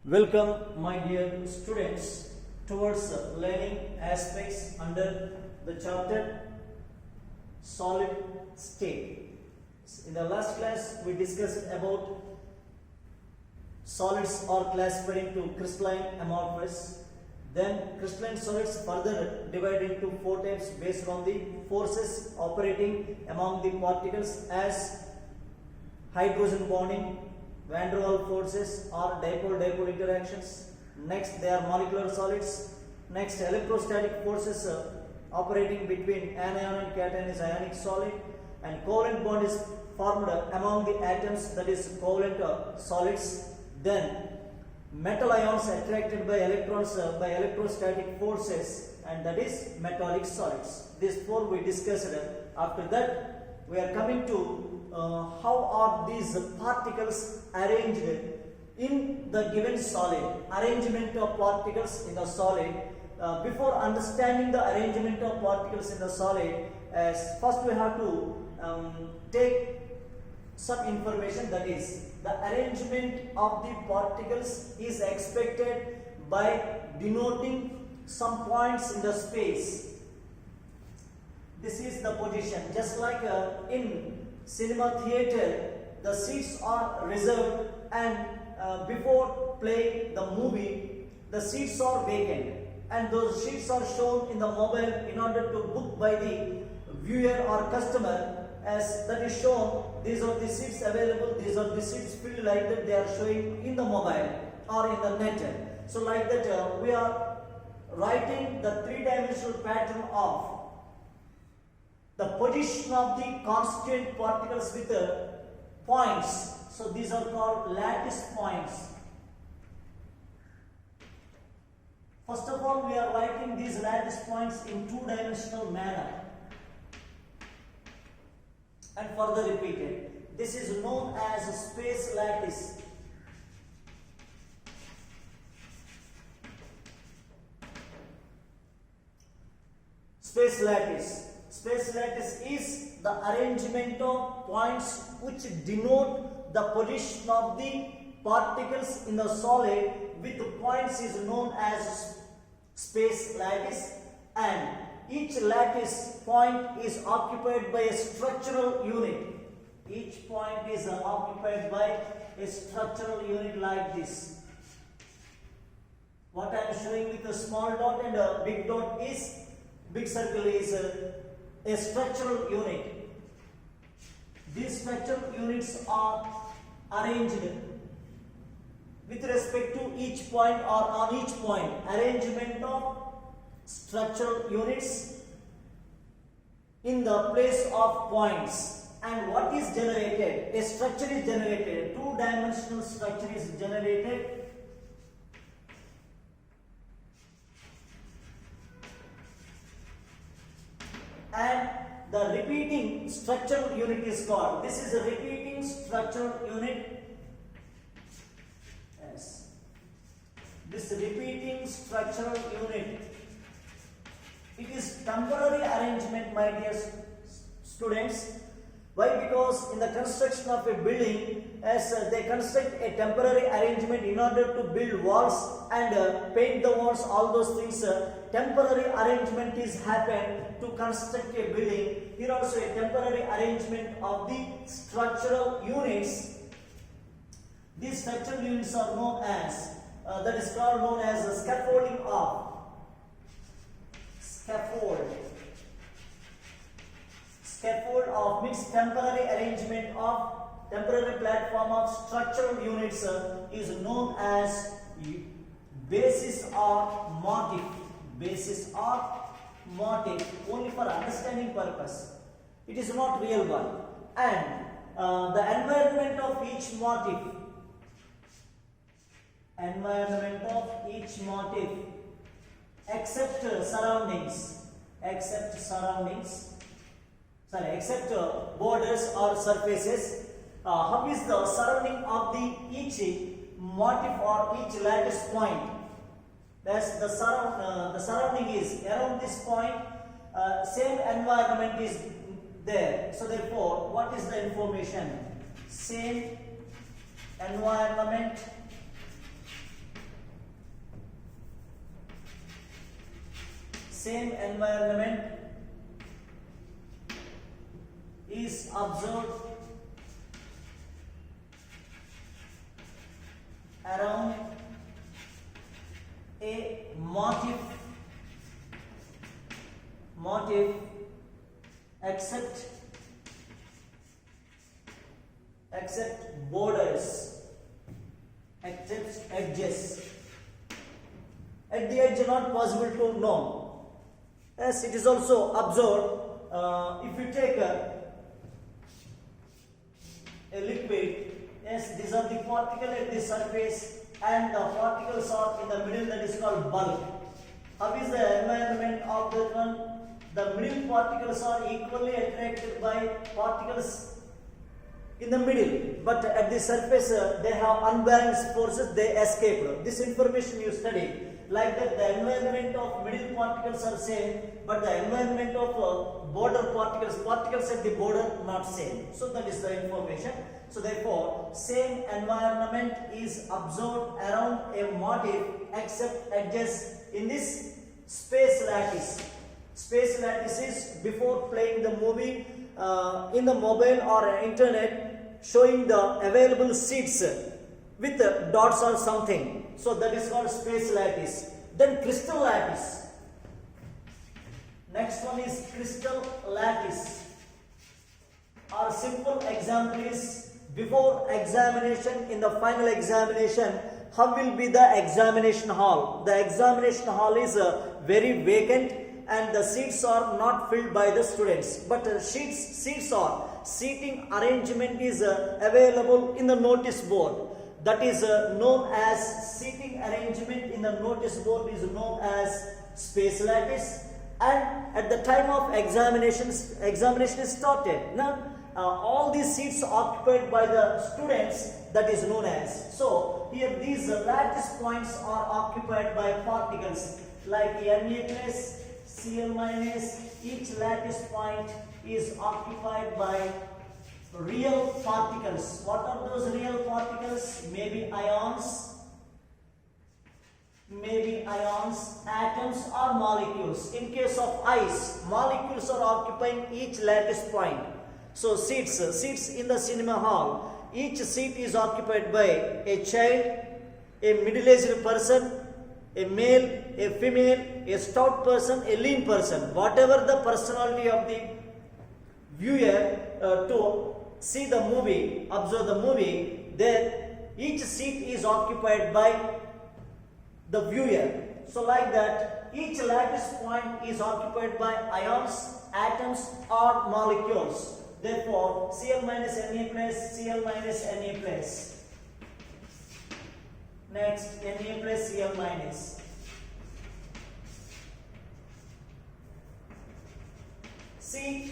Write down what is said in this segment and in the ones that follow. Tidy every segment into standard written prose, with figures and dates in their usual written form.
Welcome, my dear students, towards learning aspects under the chapter solid state. In the last class, we discussed about solids are classified into crystalline, amorphous. Then crystalline solids further divided into four types based on the forces operating among the particles as hydrogen bonding, van der Waals forces or dipole-dipole interactions. Next, they are molecular solids. Next, electrostatic forces operating between anion and cation is ionic solid, and covalent bond is formed among the atoms, that is covalent solids. Then metal ions attracted by electrons by electrostatic forces, and that is metallic solids. These four we discussed. After that, we are coming to how are these particles arranged in the given solid, arrangement of particles in the solid. Before understanding the arrangement of particles in the solid, first we have to take some information, that is the arrangement of the particles is expected by denoting some points in the space. This is the position, just like in cinema theater, the seats are reserved, and before playing the movie, the seats are vacant, and those seats are shown in the mobile in order to book by the viewer or customer. As that is shown, these are the seats available, these are the seats filled, like that they are showing in the mobile or in the net. So like that we are writing the three-dimensional pattern of the position of the constituent particles with points. So these are called lattice points. First of all, we are writing these lattice points in two-dimensional manner and further repeated. This is known as space lattice. Space lattice. Space lattice is the arrangement of points which denote the position of the particles in the solid with points is known as space lattice, and each lattice point is occupied by a structural unit. Each point is occupied by a structural unit like this. What I am showing with a small dot and a big dot is, big circle is a structural unit. These structural units are arranged with respect to each point or on each point. Arrangement of structural units in the place of points. And what is generated? A structure is generated. A two-dimensional structure is generated. And the repeating structural unit is called. This is a repeating structural unit. Yes. This repeating structural unit. It is temporary arrangement, my dear students. Why? Because in the construction of a building, as they construct a temporary arrangement in order to build walls and paint the walls, all those things, temporary arrangement is happened to construct a building. Here also a temporary arrangement of the structural units. These structural units are known as, that is called known as the scaffolding of. Scaffold of means temporary arrangement of temporary platform of structural units is known as basis or motif. Basis or motif, only for understanding purpose. It is not real one. And the environment of each motif. Environment of each motif. Except surroundings, except borders or surfaces. How is the surrounding of the each motif or each lattice point? That's the surrounding is around this point. Same environment is there. So therefore, what is the information? Same environment same environment is observed around a motif except borders, except edges. At the edge not possible to know. As it is also observed, if you take a liquid, yes, these are the particles at the surface and the particles are in the middle, that is called bulk. How is the environment of that one? The middle particles are equally attracted by particles in the middle, but at the surface they have unbalanced forces, they escape. This information you study. Like that, the environment of middle particles are same, but the environment of border particles at the border not same. So that is the information. So therefore, same environment is observed around a motif except edges in this space lattice. Space lattice is before playing the movie in the mobile or internet, showing the available seats with dots or something. So that is called space lattice. Then crystal lattice. Next one is crystal lattice. Our simple example is before examination, in the final examination, how will be the examination hall? The examination hall is very vacant and the seats are not filled by the students, but seats are seating arrangement is available in the notice board. That is known as seating arrangement in the notice board is known as space lattice. And at the time of examination is started. Now all these seats are occupied by the students, that is known as. So here these lattice points are occupied by particles like Na plus, Cl minus. Each lattice point is occupied by real particles. What are those real particles? Maybe ions, atoms or molecules. In case of ice, molecules are occupying each lattice point. So seats in the cinema hall, each seat is occupied by a child, a middle-aged person, a male, a female, a stout person, a lean person. Whatever the personality of the viewer to see the movie, observe the movie, then each seat is occupied by the viewer. So like that, each lattice point is occupied by ions, atoms or molecules. Therefore, Cl minus Na plus, Cl minus Na plus. Next, Na plus, Cl minus. See,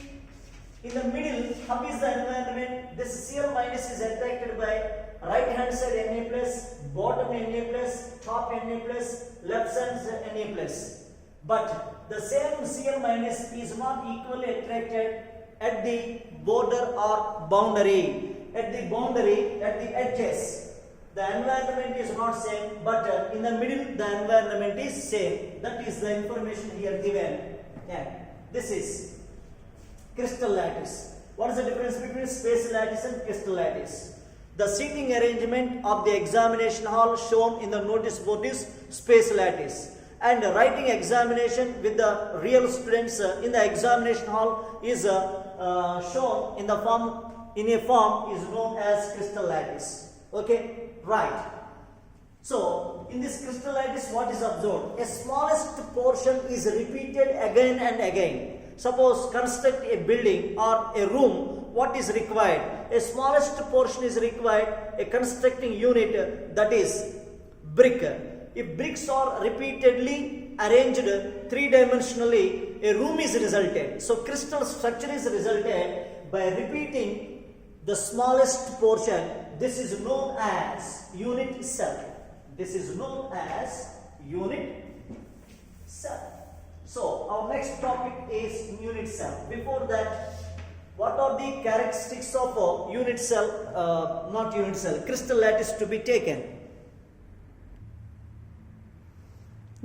in the middle, how is the environment? This Cl minus is attracted by right hand side Na plus, bottom Na plus, top Na plus, left side Na plus. But the same Cl minus is not equally attracted at the border or boundary. At the boundary, at the edges, the environment is not same, but in the middle the environment is same. That is the information here given. Yeah. This is crystal lattice. What is the difference between space lattice and crystal lattice? The seating arrangement of the examination hall shown in the notice board is space lattice. And writing examination with the real students in the examination hall is shown in a form is known as crystal lattice. Okay, right. So in this crystal lattice, what is observed? A smallest portion is repeated again and again. Suppose construct a building or a room, what is required? A smallest portion is required, a constructing unit, that is brick. If bricks are repeatedly arranged three-dimensionally, a room is resulted. So crystal structure is resulted by repeating the smallest portion. This is known as unit cell. This is known as unit cell. So our next topic is unit cell. Before that, what are the characteristics of unit cell, crystal lattice to be taken?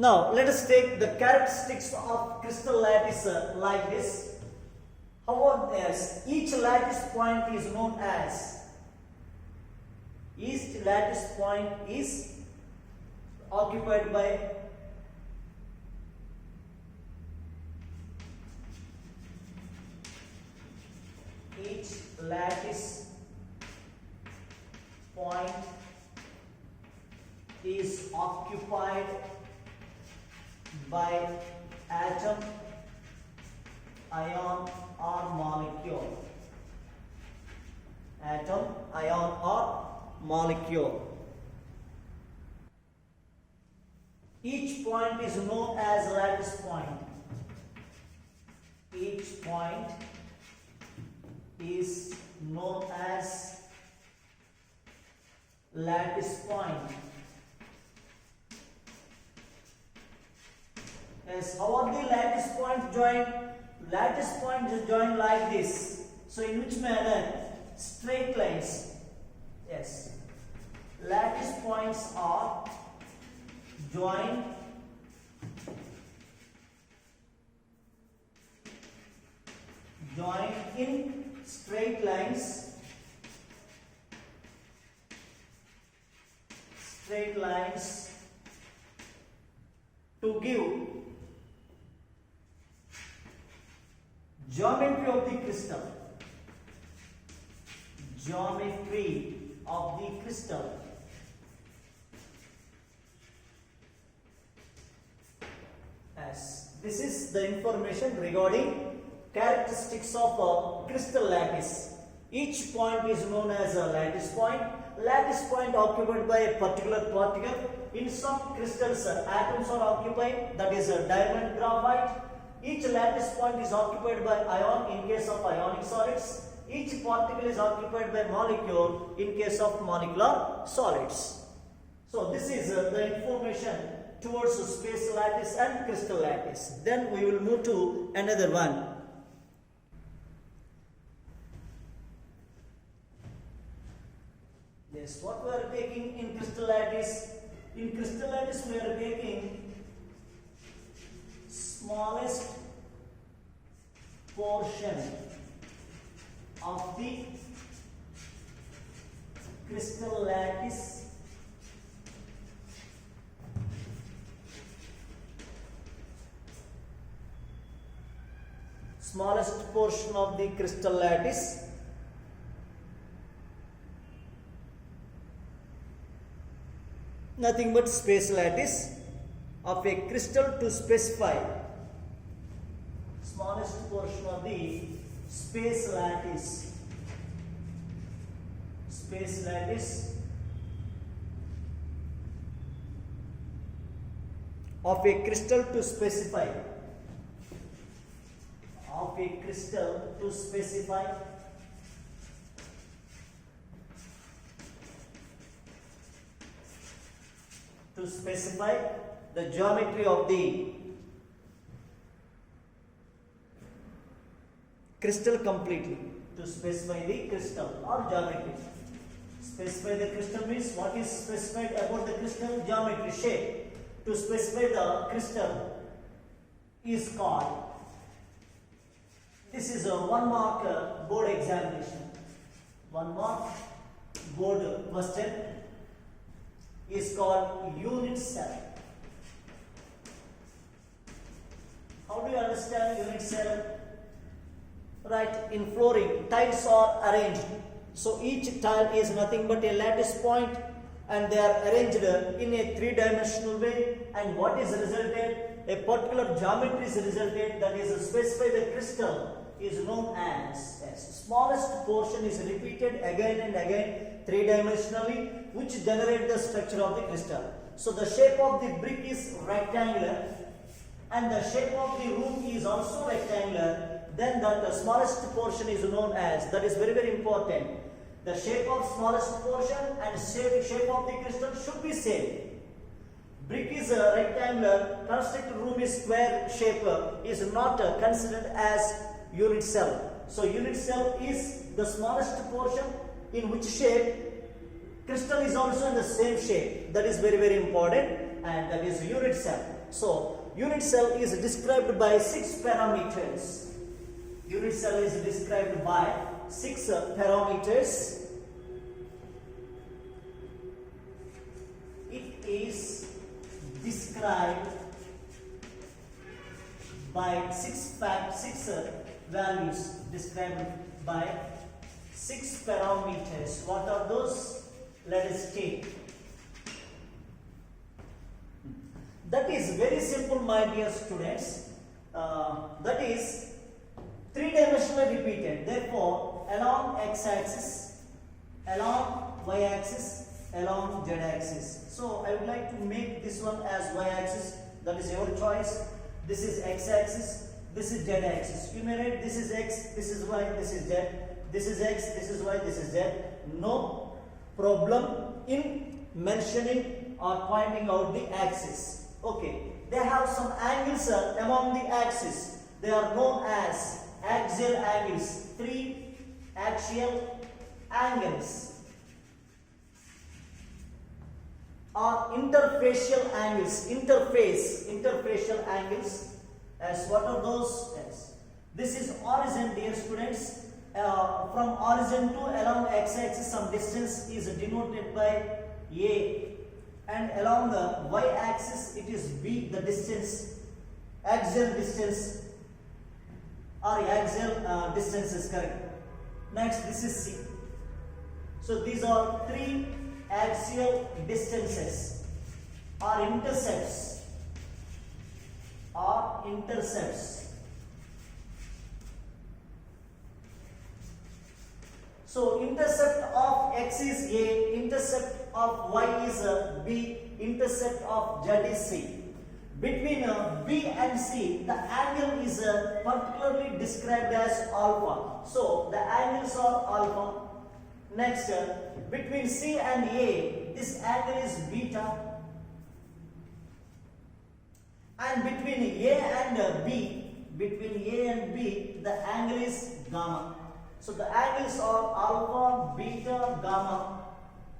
Now let us take the characteristics of crystal lattice like this. How about this? Each lattice point is known as, each lattice point is occupied by each lattice point is occupied by atom, ion or molecule. Atom, ion or molecule. Each point is known as lattice point. Each point is known as lattice point. Yes, how are the lattice points joined? Lattice points is joined like this. So in which manner? Straight lines. Yes. Lattice points are joined in straight lines. Straight lines to give geometry of the crystal. Geometry of the crystal. As this is the information regarding characteristics of a crystal lattice. Each point is known as a lattice point. Lattice point occupied by a particular particle. In some crystals, atoms are occupied, that is a diamond, graphite. Each lattice point is occupied by ion in case of ionic solids. Each particle is occupied by molecule in case of molecular solids. So this is the information towards space lattice and crystal lattice. Then we will move to another one. Yes, what we are taking in crystal lattice? In crystal lattice we are taking smallest portion of the crystal lattice smallest portion of the crystal lattice nothing but space lattice of a crystal to specify smallest portion of the space lattice of a crystal to specify the geometry of the crystal completely. To specify the crystal or geometry. Specify the crystal means what is specified about the crystal? Geometry, shape. To specify the crystal is called, this is a 1 mark board examination. 1 mark board question is called unit cell. How do you understand unit cell? Right, in flooring, tiles are arranged. So each tile is nothing but a lattice point and they are arranged in a 3-dimensional way. And what is resulted? A particular geometry is resulted, that is specify the crystal is known as smallest portion is repeated again and again 3-dimensionally, which generate the structure of the crystal. So the shape of the brick is rectangular and the shape of the room is also rectangular. Then the smallest portion is known as, that is very, very important. The shape of smallest portion and shape of the crystal should be same. Brick is rectangular, constructed room is square shape, is not considered as unit cell. So unit cell is the smallest portion in which shape Crystal is also in the same shape. That is very important, and that is unit cell. So unit cell is described by 6 parameters. Unit cell is described by 6 parameters. It is described by 6 values, described by 6 parameters. What are those? Let us take. That is very simple, my dear students. That is 3-dimensionally repeated. Therefore, along x-axis, along y-axis, along z-axis. So I would like to make this one as y-axis. That is your choice. This is x-axis. This is z-axis. You may write this is x, this is y, this is z. This is x, this is y, this is z. No problem in mentioning or pointing out the axis. Okay. They have some angles among the axis. They are known as axial angles. 3 axial angles or interfacial angles. Interfacial angles. As what are those? Yes. This is origin, dear students. From origin to along x-axis some distance is denoted by A, and along the y-axis it is B, the distance, axial distance or axial distance is correct. Next, this is C. So these are 3 axial distances or intercepts. So intercept of x is A, intercept of y is B, intercept of z is C. Between B and C, the angle is particularly described as alpha. So the angles are alpha. Next, between C and A, this angle is beta. And between A and B, the angle is gamma. So the angles are alpha, beta, gamma,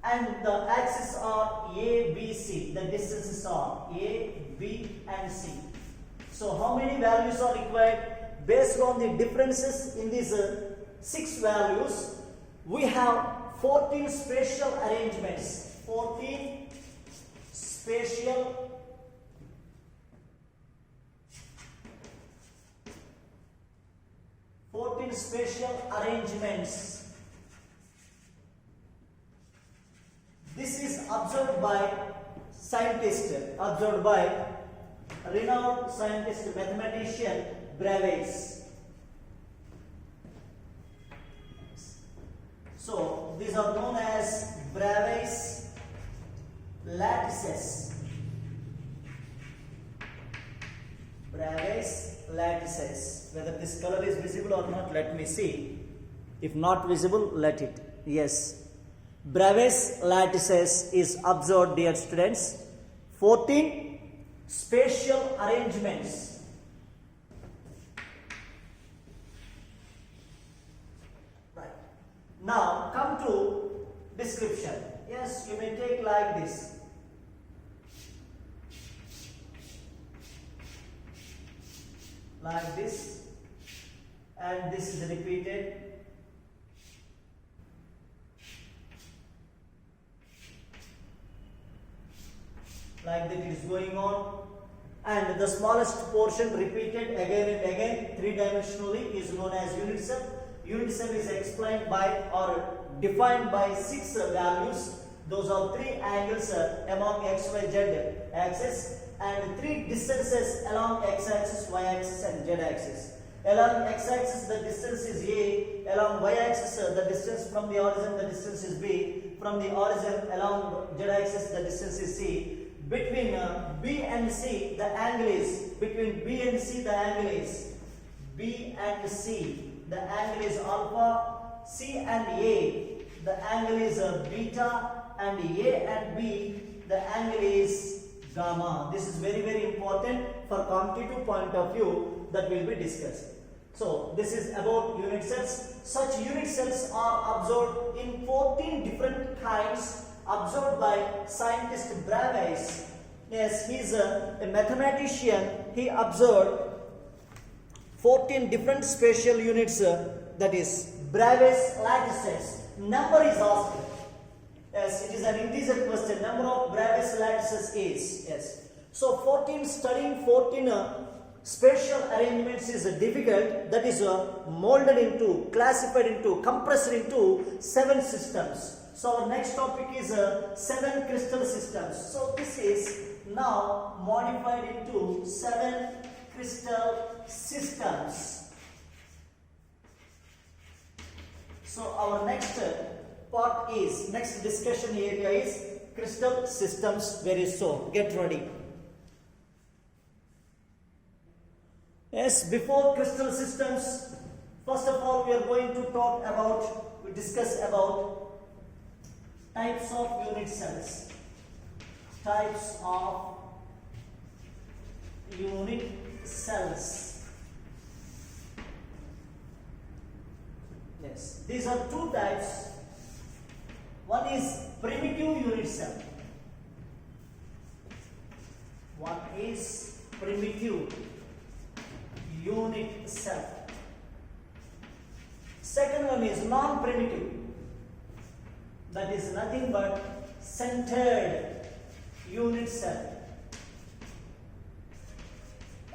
and the axes are A, B, C. The distances are A, B, and C. So how many values are required? Based on the differences in these 6 values, we have 14 spatial arrangements. 14 spatial arrangements. This is observed by renowned scientist, mathematician Bravais. So these are known as Bravais lattices. Whether this color is visible or not, let me see. If not visible, let it. Yes. Bravais lattices is observed, dear students. 14 spatial arrangements. Right. Now come to description. Yes, you may take like this. Like this, and this is repeated. Like that it is going on, and the smallest portion repeated again and again 3-dimensionally is known as unit cell. Unit cell is explained by or defined by 6 values. Those are 3 angles among x, y, z axis, and 3 distances along x-axis, y-axis, and z-axis. Along x-axis the distance is A, along y-axis the distance from the origin the distance is B, from the origin along z-axis the distance is C. Between B and C the angle is, the angle is alpha, C and A the angle is beta, and A and B the angle is gamma. This is very, very important for competitive point of view that will be discussed. So this is about unit cells. Such unit cells are observed in 14 different kinds observed by scientist Bravais. Yes, he is a mathematician. He observed 14 different spatial units, that is Bravais lattices. Number is asked. Yes, it is an integer question. Number of Bravais lattices is, yes. So studying 14 spatial arrangements is difficult. That is molded into, classified into, compressed into 7 systems. So our next topic is 7 crystal systems. So this is now modified into 7 crystal systems. So our next part is, next discussion area is crystal systems very soon. Get ready. Yes, before crystal systems, first of all we are going to talk about, discuss about types of unit cells. Types of unit cells. Yes, these are 2 types. One is primitive unit cell. One is primitive unit cell. Second one is non-primitive. That is nothing but centered unit cell.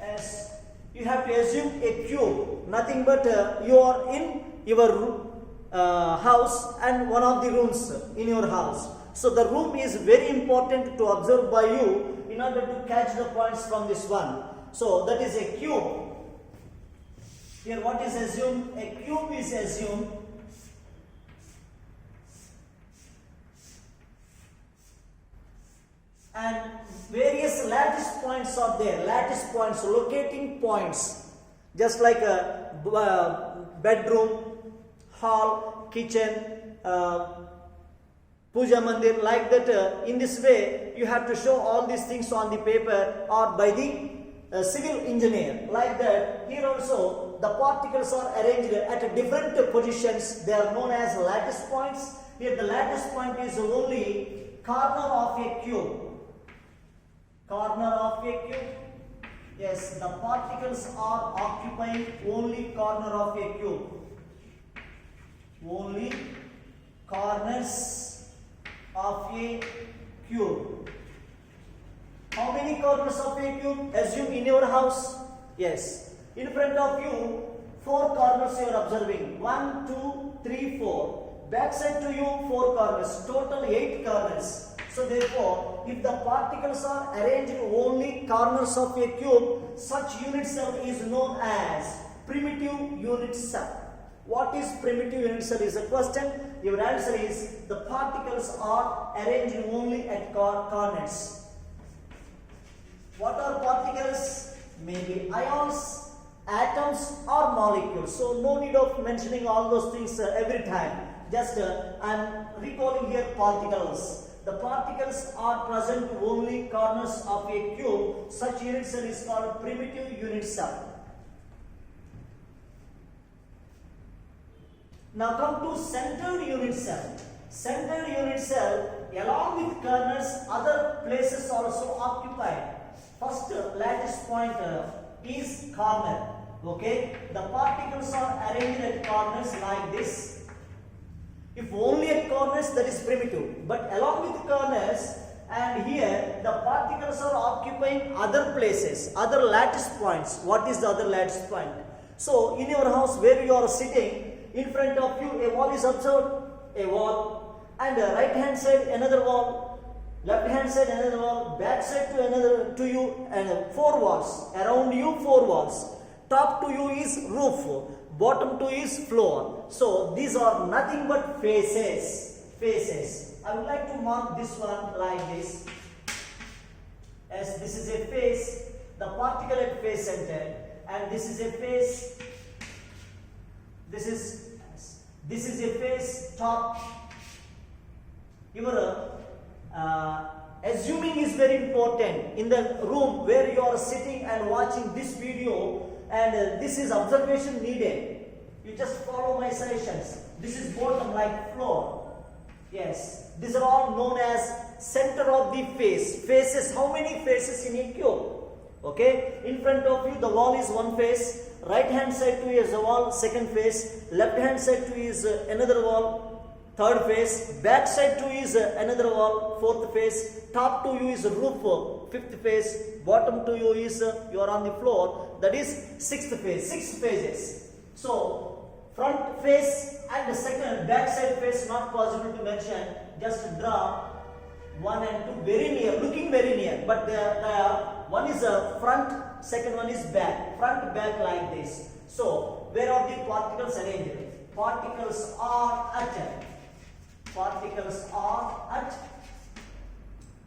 As you have to assume a cube, nothing but you are in your house and one of the rooms in your house. So the room is very important to observe by you in order to catch the points from this one. So that is a cube. Here what is assumed? A cube is assumed. And various lattice points are there. Lattice points, locating points. Just like a bedroom, hall, kitchen, puja mandir, like that. In this way, you have to show all these things on the paper or by the civil engineer. Like that, here also the particles are arranged at different positions. They are known as lattice points. Here the lattice point is only corner of a cube. Corner of a cube. Yes, the particles are occupying only corner of a cube. Only corners of a cube. How many corners of a cube? Assume in your house. Yes. In front of you, 4 corners you are observing. 1, 2, 3, 4. Back side to you, 4 corners. Total 8 corners. So therefore, if the particles are arranged only corners of a cube, such unit cell is known as primitive unit cell. What is primitive unit cell is a question. Your answer is the particles are arranged only at corners. What are particles? Maybe ions, atoms or molecules. So no need of mentioning all those things every time. Just I am recalling here particles. The particles are present only corners of a cube. Such unit cell is called primitive unit cell. Now come to centered unit cell. Centered unit cell, along with corners, other places also occupied. First lattice point is corner. Okay, the particles are arranged at corners like this. If only at corners, that is primitive. But along with corners, and here the particles are occupying other places, other lattice points. What is the other lattice point? So in your house where you are sitting, in front of you a wall is observed, a wall, and right hand side another wall, left hand side another wall, back side to another to you, and 4 walls. Around you 4 walls. Top to you is roof. Bottom to is floor. So these are nothing but faces. Faces. I would like to mark this one like this. As this is a face, the particle at face center, and this is a face. This is a face top. Your assuming is very important in the room where you are sitting and watching this video. And this is observation needed. You just follow my suggestions. This is bottom like floor. Yes, these are all known as center of the face. Faces, how many faces in a cube? Okay, in front of you the wall is one face, right hand side to you is a wall, second face, left hand side to you is another wall, third face, back side to you is another wall, fourth face, top to you is roof, fifth face, bottom to you is you are on the floor, that is sixth face, six phases. So front face and the second back side face not possible to mention, just draw 1 and 2 very near, looking very near, but they are one is front, second one is back, front back like this. So where are the particles arranged? Particles are at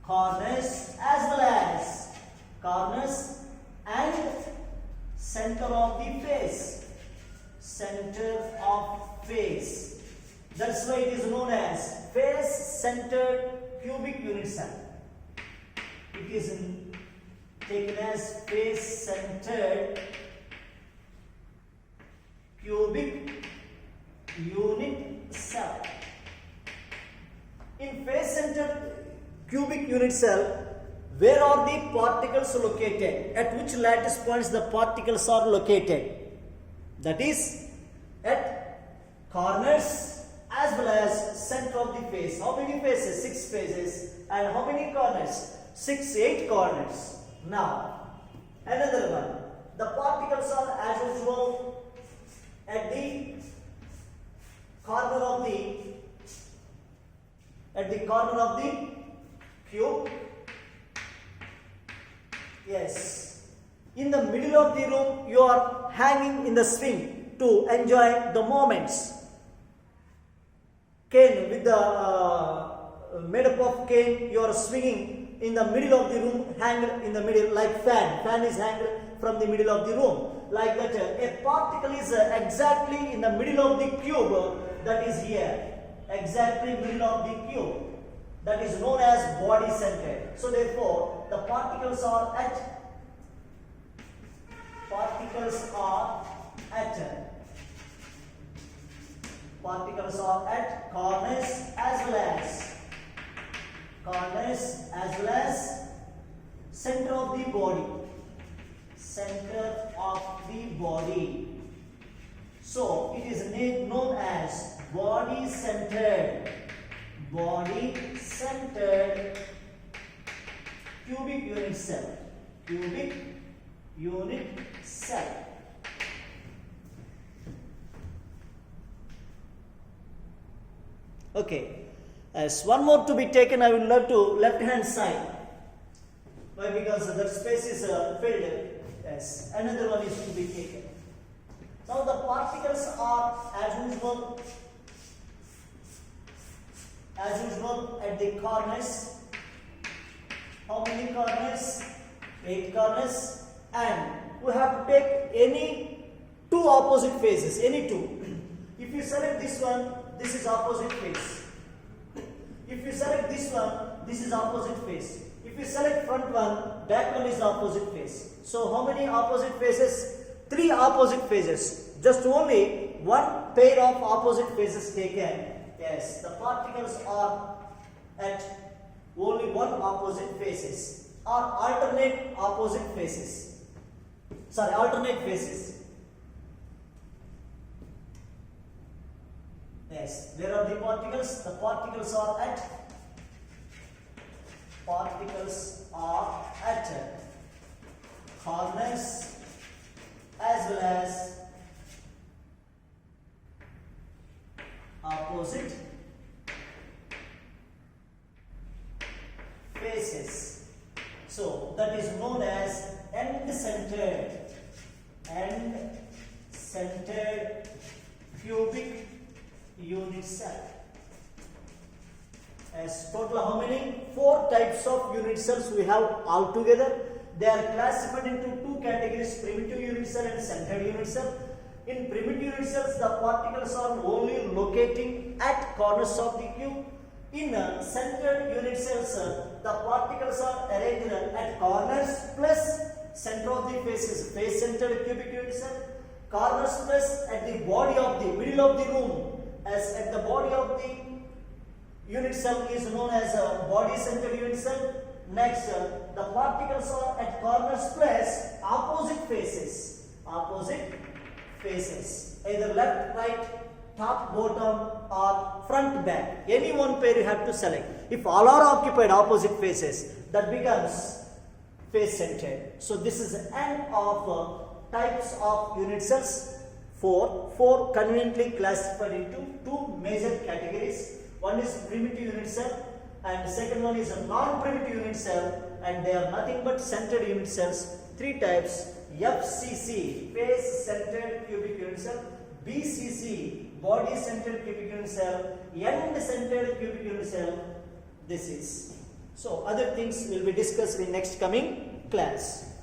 corners as well as corners and center of the face. Center of face. That's why it is known as face-centered cubic unit cell. It is taken as face-centered cubic unit cell. In face-centered cubic unit cell, where are the particles located? At which lattice points the particles are located? That is at corners as well as center of the face. How many faces? 6 faces. And how many corners? 8 corners. Now, another one. The particles are as usual at the corner of the cube. Yes. In the middle of the room, you are hanging in the swing to enjoy the moments. Cane with the made up of cane, you are swinging in the middle of the room, hanged in the middle like fan. Fan is hanged from the middle of the room. Like that, a particle is exactly in the middle of the cube, that is here. Exactly middle of the cube. That is known as body center. So therefore, the particles are at corners as well as center of the body. So it is known as body centered cubic unit cell. Okay, as one more to be taken, I will love to left hand side. Why? Because the space is filled. Yes, another one is to be taken. Now the particles are as usual at the corners. How many corners? 8 corners. And we have to take any 2 opposite faces, any 2. If you select this one, this is opposite face. If you select this one, this is opposite face. If you select front one, back one is opposite face. So how many opposite faces? 3 opposite faces. Just only 1 pair of opposite faces taken. Yes, the particles are at only 1 opposite faces or alternate faces. Yes, where are the particles? The particles are at corners as well as opposite faces. So that is known as end-centered cubic unit cell. As total how many? 4 types of unit cells we have altogether. They are classified into 2 categories: primitive unit cell and centered unit cell. In primitive unit cells, the particles are only locating at corners of the cube. In centered unit cells, the particles are arranged at corners plus center of the faces, face-centered cubic unit cell, corners plus at the body of the middle of the room, as at the body of the unit cell is known as a body-centered unit cell. Next, the particles are at corners plus opposite faces. Opposite faces. Either left, right, top, bottom or front, back. Any one pair you have to select. If all are occupied opposite faces, that becomes face-centered. So this is the end of types of unit cells. Four conveniently classified into two major categories. One is primitive unit cell and the second one is a non-primitive unit cell, and they are nothing but centered unit cells. Three types: FCC, face-centered cubic unit cell; BCC, body-centered cubic unit cell; end-centered cubic unit cell. This is. So other things will be discussed in next coming class.